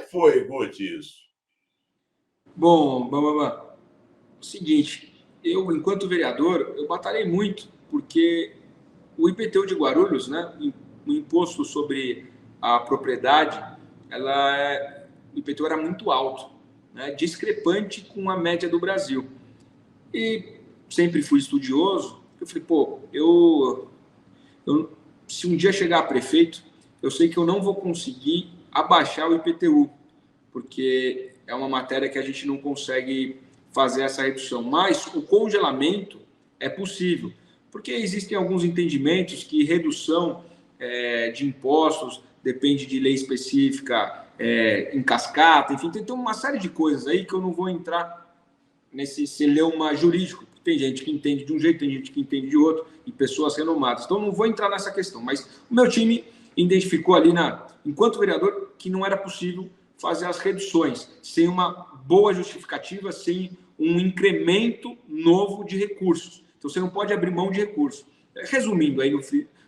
que foi, Guti, isso? Bom, Bambam, seguinte, eu, enquanto vereador, eu batalhei muito, porque o IPTU de Guarulhos, né, o imposto sobre a propriedade, o IPTU era muito alto, né, discrepante com a média do Brasil. E sempre fui estudioso, eu falei, pô, se um dia chegar a prefeito, eu sei que eu não vou conseguir abaixar o IPTU, porque é uma matéria que a gente não consegue fazer essa redução. Mas o congelamento é possível, porque existem alguns entendimentos que redução de impostos depende de lei específica, em cascata, enfim, tem uma série de coisas aí que eu não vou entrar nesse celeuma jurídico. Tem gente que entende de um jeito, tem gente que entende de outro, e pessoas renomadas. Então, não vou entrar nessa questão, mas o meu time identificou ali, enquanto vereador, que não era possível fazer as reduções sem uma boa justificativa, sem um incremento novo de recursos. Então, você não pode abrir mão de recursos. Resumindo, aí no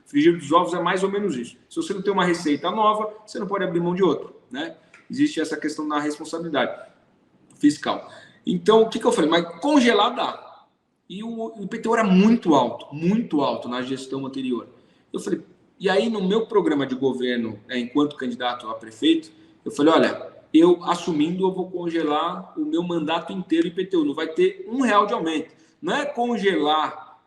frigir dos ovos é mais ou menos isso. Se você não tem uma receita nova, você não pode abrir mão de outra, né? Existe essa questão da responsabilidade fiscal. Então, o que eu falei? Mas congelar dá. E o IPTU era muito alto na gestão anterior. Eu falei, e aí no meu programa de governo, enquanto candidato a prefeito, eu falei, olha, eu assumindo, eu vou congelar o meu mandato inteiro IPTU, não vai ter R$1 de aumento. Não é congelar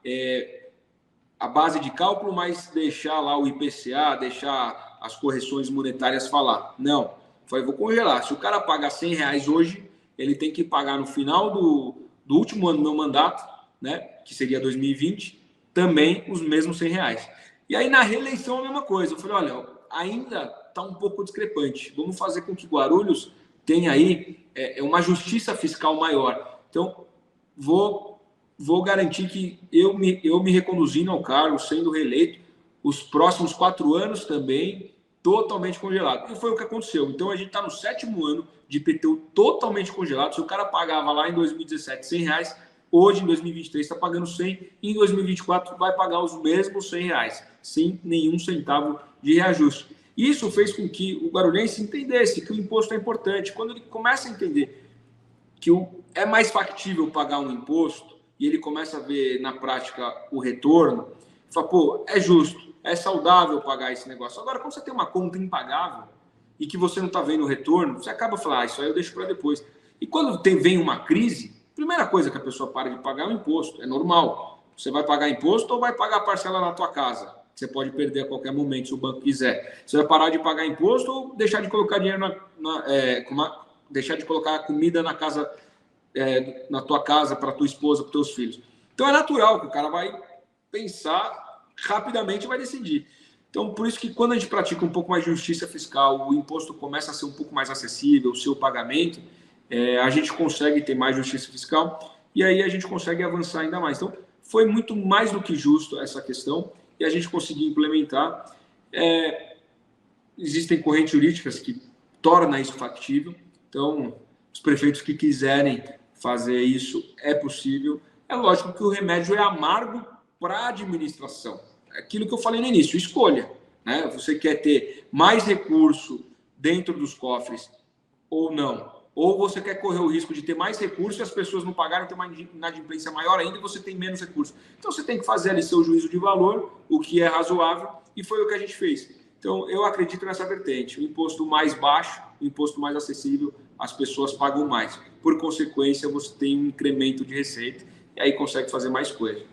a base de cálculo, mas deixar lá o IPCA, deixar as correções monetárias falar. Não, eu falei, vou congelar. Se o cara paga R$100 hoje, ele tem que pagar no final do último ano do meu mandato, né, que seria 2020, também os mesmos R$100. E aí, na reeleição, a mesma coisa. Eu falei, olha, ainda está um pouco discrepante. Vamos fazer com que Guarulhos tenha aí uma justiça fiscal maior. Então, vou garantir que eu me reconduzindo ao cargo, sendo reeleito, os próximos 4 anos também totalmente congelado. E foi o que aconteceu. Então, a gente está no 7º ano de IPTU totalmente congelado. Se o cara pagava lá em 2017 R$100, hoje, em 2023, está pagando 100, e em 2024 vai pagar os mesmos R$100, sem nenhum centavo de reajuste. Isso fez com que o guarulhense entendesse que o imposto é importante. Quando ele começa a entender que é mais factível pagar um imposto, e ele começa a ver na prática o retorno, fala, pô, é justo, é saudável pagar esse negócio. Agora, quando você tem uma conta impagável e que você não está vendo o retorno, você acaba falando, isso aí eu deixo para depois. E quando vem uma crise, a primeira coisa que a pessoa para de pagar é o imposto, é normal. Você vai pagar imposto ou vai pagar a parcela na tua casa? Você pode perder a qualquer momento se o banco quiser. Você vai parar de pagar imposto ou deixar de colocar dinheiro deixar de colocar comida na casa, na tua casa, para tua esposa, para teus filhos. Então é natural que o cara vai pensar rapidamente e vai decidir. Então, por isso que quando a gente pratica um pouco mais de justiça fiscal, o imposto começa a ser um pouco mais acessível, o seu pagamento, a gente consegue ter mais justiça fiscal e aí a gente consegue avançar ainda mais. Então, foi muito mais do que justo essa questão e a gente conseguiu implementar. Existem correntes jurídicas que tornam isso factível. Então, os prefeitos que quiserem fazer isso, é possível. É lógico que o remédio é amargo para a administração. É aquilo que eu falei no início, escolha. Né? Você quer ter mais recurso dentro dos cofres ou não? Ou você quer correr o risco de ter mais recursos e as pessoas não pagarem, ter uma inadimplência maior ainda e você tem menos recursos. Então, você tem que fazer ali seu juízo de valor, o que é razoável, e foi o que a gente fez. Então, eu acredito nessa vertente. O imposto mais baixo, o imposto mais acessível, as pessoas pagam mais. Por consequência, você tem um incremento de receita e aí consegue fazer mais coisa.